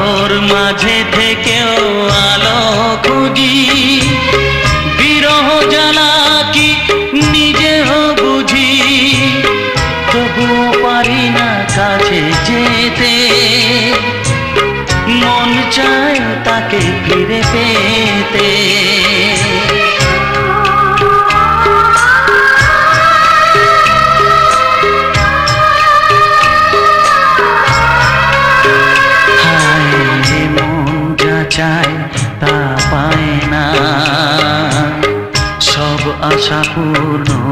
আলোর মাঝে থেকেও আলো খুঁজি, বিরহ জ্বালা কি নিজেও বুঝি, তবুও পারি না কাছে যেতে, মন চায় তাকে ফিরে পেতে। চায় তা পায় না, সব আশা পূর্ণ